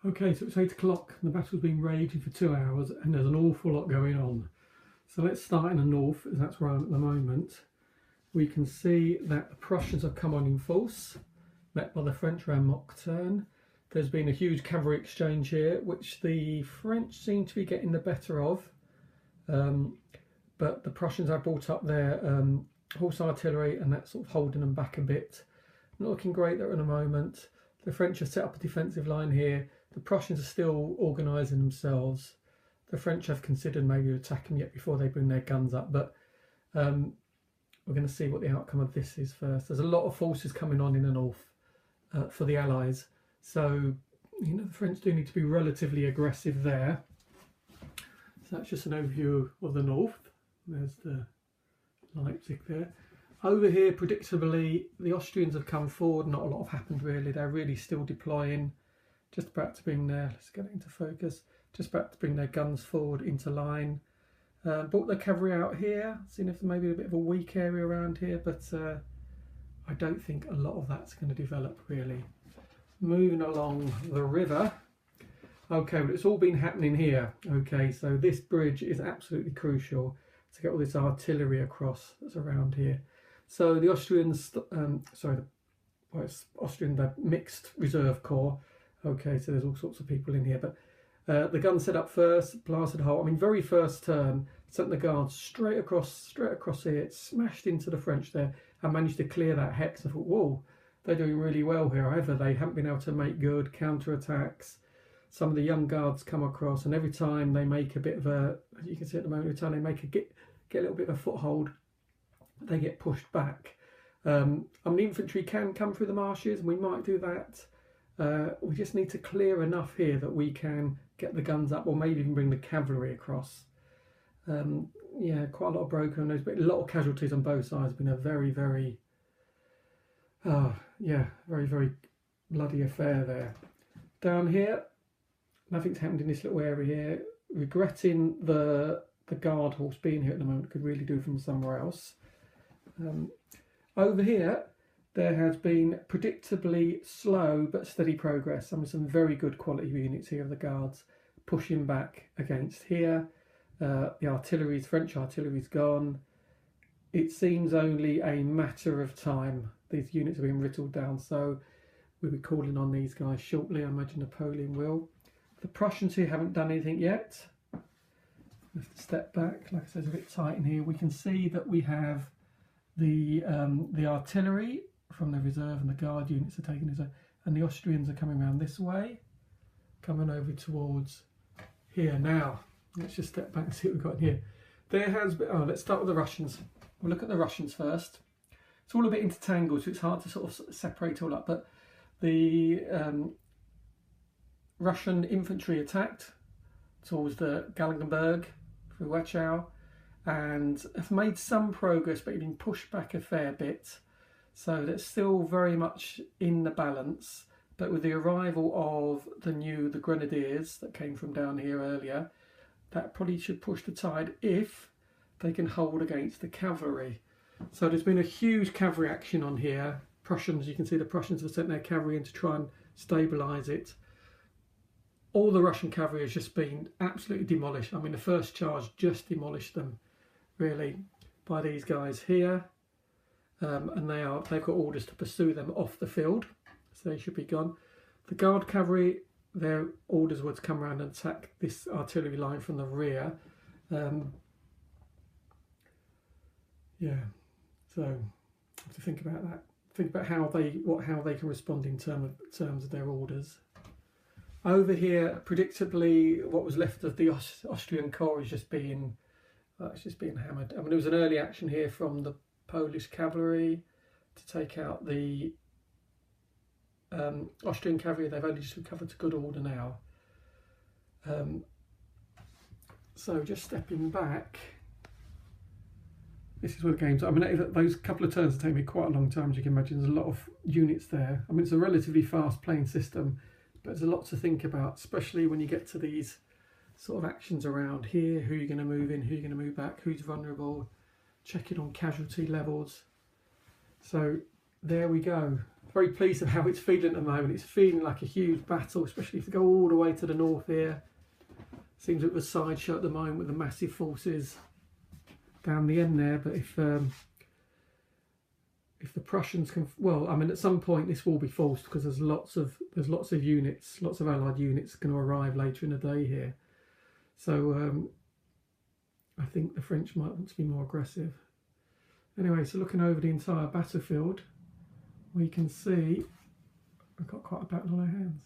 Okay, so it's 8 o'clock and the battle's been raging for 2 hours and there's an awful lot going on. So let's start in the north, as that's where I'm at the moment. We can see that the Prussians have come on in force, met by the French around Mockturn. There's been a huge cavalry exchange here, which the French seem to be getting the better of. But the Prussians have brought up their horse artillery and that's sort of holding them back a bit. Not looking great there at the moment. The French have set up a defensive line here. The Prussians are still organising themselves. The French have considered maybe attacking yet before they bring their guns up, but we're going to see what the outcome of this is first. There's a lot of forces coming on in the north for the Allies, so you know the French do need to be relatively aggressive there. So that's just an overview of the north. There's the Leipzig there. Over here, predictably, the Austrians have come forward. Not a lot have happened really. They're really still deploying. Just about to bring their, let's get it into focus, just about to bring their guns forward into line. Brought the cavalry out here, seeing if there may be a bit of a weak area around here, but I don't think a lot of that's going to develop really. Moving along the river. Okay, well, it's all been happening here. Okay, so this bridge is absolutely crucial to get all this artillery across that's around here. So the Austrians, it's Austrian, the mixed reserve corps. Okay, so there's all sorts of people in here, but the gun set up first, blasted a hole. I mean, very first turn, sent the guards straight across here. It smashed into the French there and managed to clear that hex. I thought, whoa, they're doing really well here. However, they haven't been able to make good counter-attacks. Some of the young guards come across, and every time they make a bit of a, as you can see at the moment, every time they make get a little bit of a foothold, they get pushed back. I mean, infantry can come through the marshes, and we might do that. We just need to clear enough here that we can get the guns up, or maybe even bring the cavalry across. Yeah, quite a lot of broken nose, but a lot of casualties on both sides. It's been a very, very, very bloody affair there. Down here, nothing's happened in this little area here. Regretting the guard horse being here at the moment. Could really do from somewhere else. Over here, there has been predictably slow but steady progress. Some very good quality units here of the guards pushing back against here. The artillery's, French artillery's gone. It seems only a matter of time. These units have been whittled down, so we'll be calling on these guys shortly. I imagine Napoleon will. The Prussians here haven't done anything yet. We have to step back. Like I said, it's a bit tight in here. We can see that we have the artillery from the reserve and the guard units are taking this way, and the Austrians are coming around this way, coming over towards here. Now let's just step back and see what we've got in here. There has been, let's start with the Russians. We'll look at the Russians first. It's all a bit intertangled, so it's hard to sort of separate it all up, but the Russian infantry attacked towards the Galgenberg through Wachau and have made some progress, but been pushed back a fair bit. So that's still very much in the balance. But with the arrival of the Grenadiers that came from down here earlier, that probably should push the tide if they can hold against the cavalry. So there's been a huge cavalry action on here. Prussians, you can see the Prussians have sent their cavalry in to try and stabilise it. All the Russian cavalry has just been absolutely demolished. I mean, the first charge just demolished them, really, by these guys here. And they've got orders to pursue them off the field, so they should be gone. The Guard cavalry, their orders were to come around and attack this artillery line from the rear. Yeah, so have to think about that. Think about how they can respond in terms of their orders. Over here, predictably, what was left of the Austrian corps is just being hammered. I mean, there was an early action here from the Polish cavalry to take out the Austrian cavalry. They've only just recovered to good order now. So just stepping back, this is where the game's. I mean, those couple of turns have taken me quite a long time, as you can imagine. There's a lot of units there. I mean, it's a relatively fast playing system, but there's a lot to think about, especially when you get to these sort of actions around here. Who you're going to move in, who you're going to move back, who's vulnerable, checking on casualty levels. So there we go. very pleased with how it's feeling at the moment. It's feeling like a huge battle, especially if you go all the way to the north here. Seems a bit of a sideshow at the moment with the massive forces down the end there. But if the Prussians can, well, I mean, at some point this will be forced, because there's lots of units, lots of Allied units going to arrive later in the day here. So I think the French might want to be more aggressive. Anyway, so looking over the entire battlefield, we can see we've got quite a battle on our hands.